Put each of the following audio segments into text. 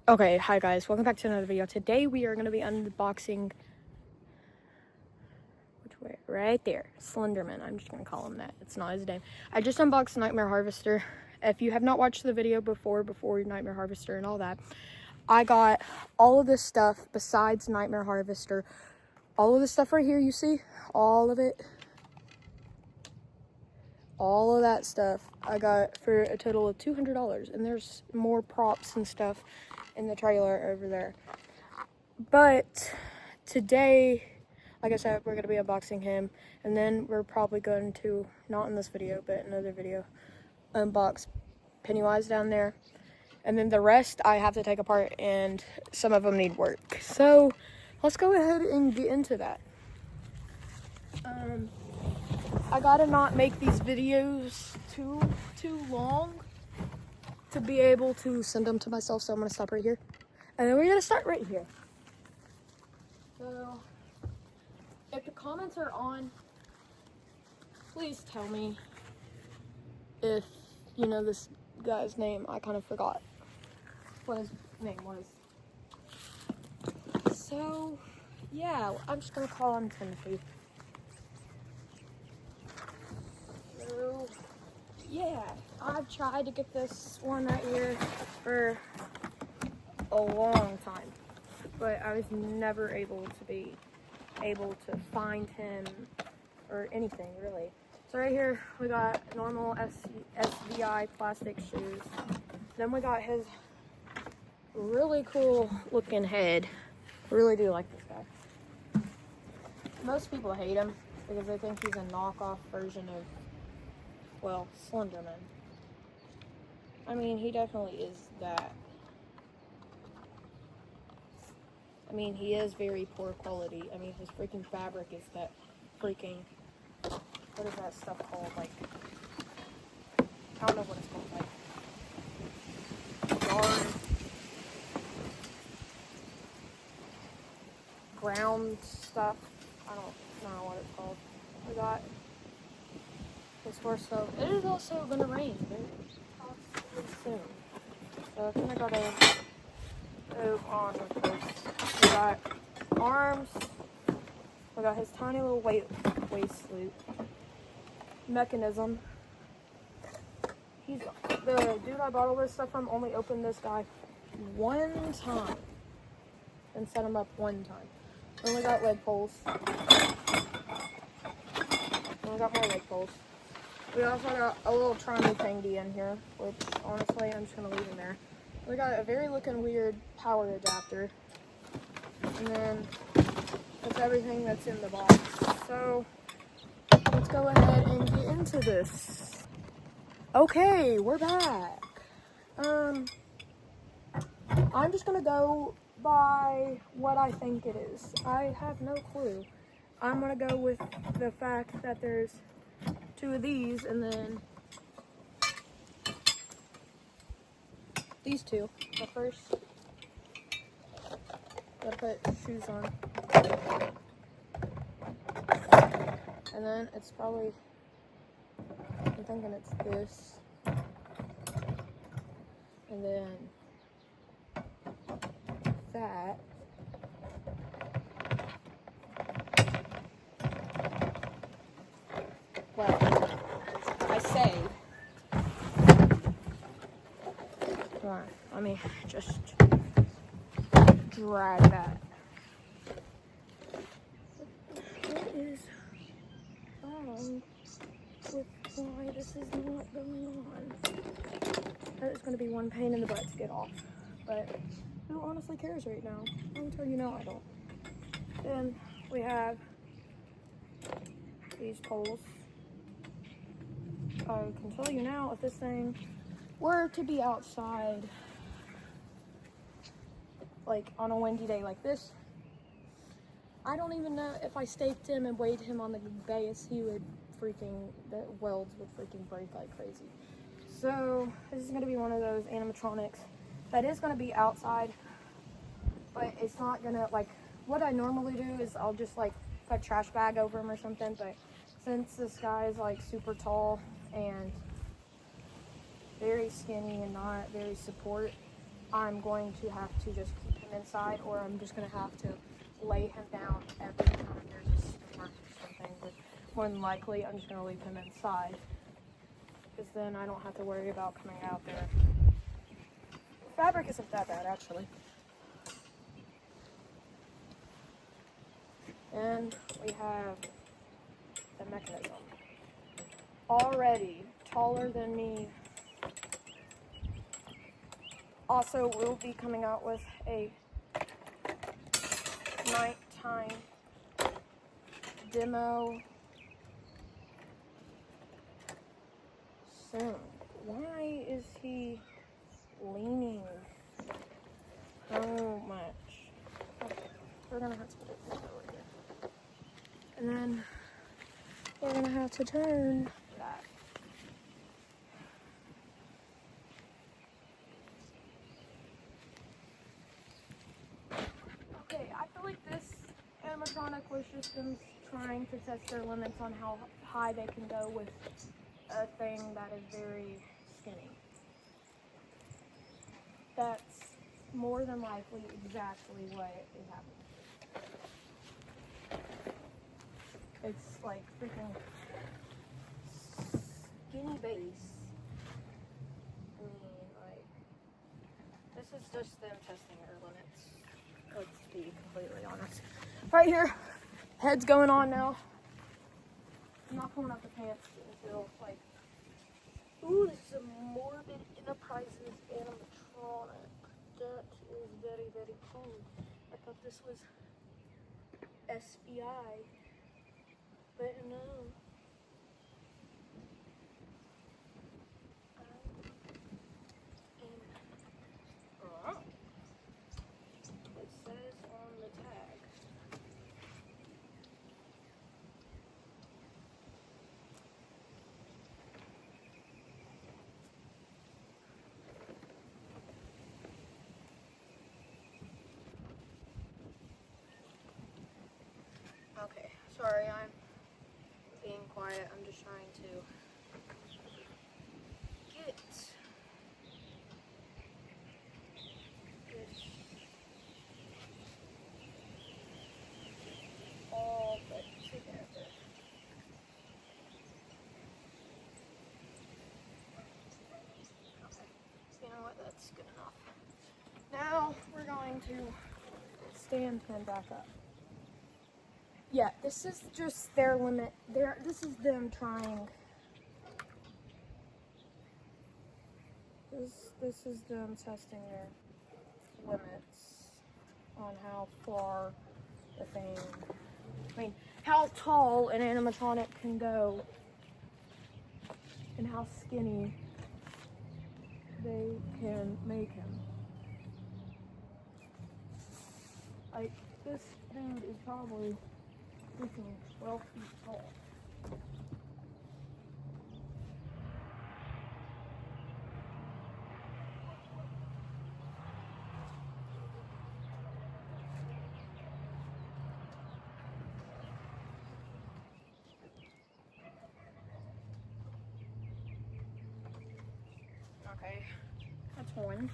Okay, hi guys, welcome back to another video. Today we are going to be unboxing, which way? Right there, Slenderman. I'm just going to call him that. It's not his name. I just unboxed Nightmare Harvester. If you have not watched the video before Nightmare Harvester and all that, I got all of this stuff besides Nightmare Harvester. All of this stuff right here, you see? All of it. All of that stuff I got for a total of $200, and there's more props and stuff in the trailer over there. But today, like I said, we're going to be unboxing him, and then we're probably going to, not in this video, but another video, unbox Pennywise down there. And then the rest I have to take apart, and some of them need work. So let's go ahead and get into that. I gotta not make these videos too long to be able to send them to myself, so I'm gonna stop right here. And then we're gonna start right here. So, if the comments are on, please tell me if you know this guy's name. I kind of forgot what his name was. So, yeah, I'm just gonna call him Timothy. So, yeah, I've tried to get this one right here for a long time, but I was never able to find him or anything really. So right here we got normal SVI plastic shoes. Then we got his really cool looking head. I really do like this guy. Most people hate him because they think he's a knockoff version of, well, Slenderman. I mean, he definitely is that. I mean, he is very poor quality. I mean, his freaking fabric is that freaking, what is that stuff called? Like, I don't know what it's called. Like, yarn, ground stuff. I don't know what it's called. We got this horse stove. It is also going to rain very possibly soon. So I think I gotta move on with this. We got arms. We got his tiny little waist loop mechanism. The dude I bought all this stuff from only opened this guy one time and set him up one time. Then we got leg poles. Then we got more leg poles. We also got a little Tronny thingy in here, which honestly I'm just gonna leave in there. We got a very looking weird power adapter. And then that's everything that's in the box. So let's go ahead and get into this. Okay, we're back. I'm just gonna go by what I think it is. I have no clue. I'm gonna go with the fact that there's two of these and then these two. But first, gotta put shoes on. And then it's probably, I'm thinking it's this. And then that. Well, I say. Come on, let me just drag that. What is wrong with why this is not going on? That is going to be one pain in the butt to get off. But who honestly cares right now? I'm tell you no, I don't. Then we have these poles. I can tell you now, if this thing were to be outside, like on a windy day like this, I don't even know if I staked him and weighed him on the base, he would freaking, the welds would freaking break like crazy. So this is going to be one of those animatronics that is going to be outside, but it's not going to, like, what I normally do is I'll just like put a trash bag over him or something, but since this guy is like super tall and very skinny and not very support, I'm going to have to just keep him inside, or I'm just going to have to lay him down every time there's a storm or something. But more than likely, I'm just going to leave him inside, because then I don't have to worry about coming out there. Fabric isn't that bad, actually. And we have the mechanism. Already taller than me. Also, we'll be coming out with a nighttime demo soon. Why is he leaning so much? Okay, we're gonna have to put it over here. And then we're gonna have to turn that. Okay, I feel like this animatronic was just them trying to test their limits on how high they can go with a thing that is very skinny. That's more than likely exactly what is happening. It's like freaking skinny base. I mean, like, this is just them testing their limits. Let's be completely honest. Right here, head's going on now. I'm not pulling up the pants until, like, ooh, this is a Morbid Enterprises animatronic. That is very, very cool. I thought this was SBI, but no. It says on the tag. Okay, sorry, I'm being quiet. I'm just trying to get this all put together. Okay, you know what? That's good enough. Now we're going to stand him back up. Yeah, this is just their limit. This is them trying. This is them testing their limits on how far the thing. I mean, how tall an animatronic can go, and how skinny they can make him. Like, this dude is probably freaking 12 feet tall. Okay, that's one.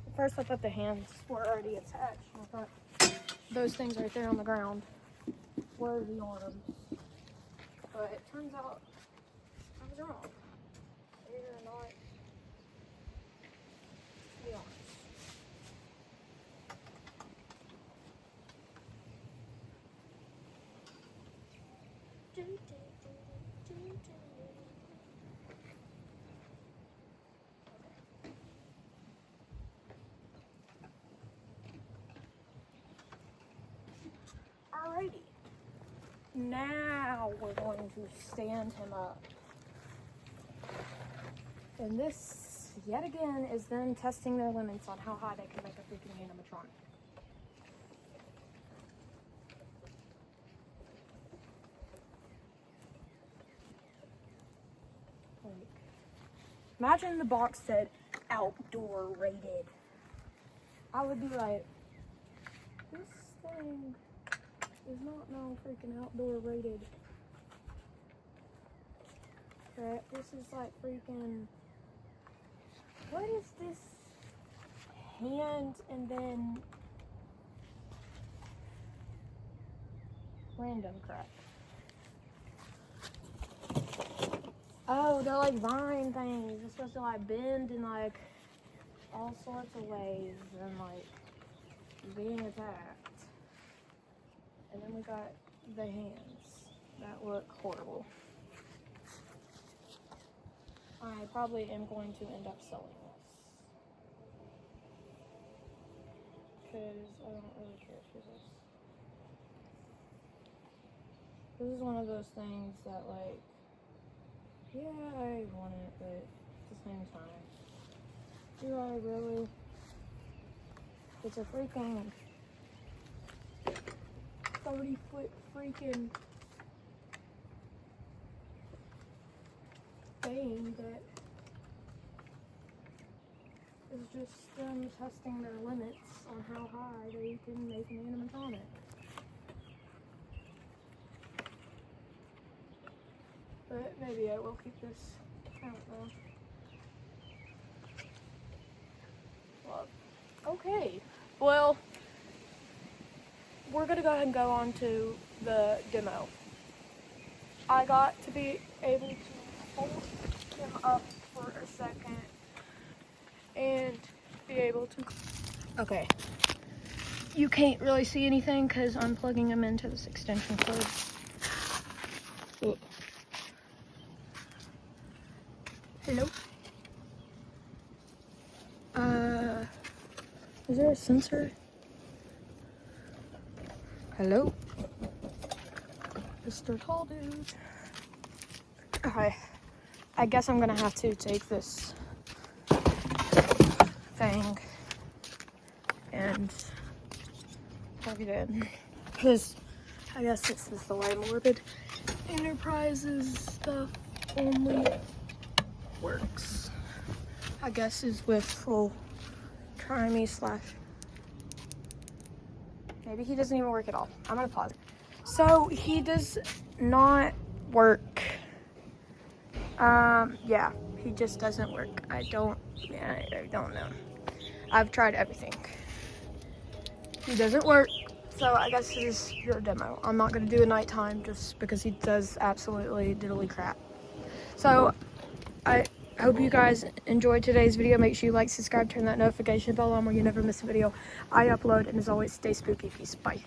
At first I thought the hands were already attached. I thought those things right there on the ground were the arms. But it turns out I was wrong. These are not the arms. Alrighty. Now we're going to stand him up. And this, yet again, is them testing their limits on how high they can make a freaking animatronic. Like, imagine the box said outdoor rated. I would be like, this thing is not no freaking outdoor rated. Right? This is like freaking, what is this hand and then random crap. Oh, they're like vine things. They're supposed to like bend in like all sorts of ways and like being attacked. And then we got the hands that look horrible. I probably am going to end up selling this because I don't really care for this. This is one of those things that, like, yeah, I want it, but at the same time, do I really? It's a freaking 30-foot freaking thing that is just them testing their limits on how high they can make an animatronic. But maybe I will keep this. I don't know. Well, okay. Well, we're gonna go ahead and go on to the demo. I got to be able to hold him up for a second and be able to. Okay. You can't really see anything because I'm plugging him into this extension cord. Ooh. Hello? Is there a sensor? Hello? Mr. Tall Dude. Okay. I guess I'm gonna have to take this thing and plug it in. Because I guess this is the way Morbid Enterprises stuff only works. I guess is with full try me slash. Maybe he doesn't even work at all. I'm gonna pause. So he does not work. Yeah, he just doesn't work. I don't know. I've tried everything. He doesn't work. So I guess this is your demo. I'm not gonna do a nighttime just because he does absolutely diddly crap. So I hope you guys enjoyed today's video. Make sure you like, subscribe, turn that notification bell on where you never miss a video I upload. And as always, stay spooky. Peace. Bye.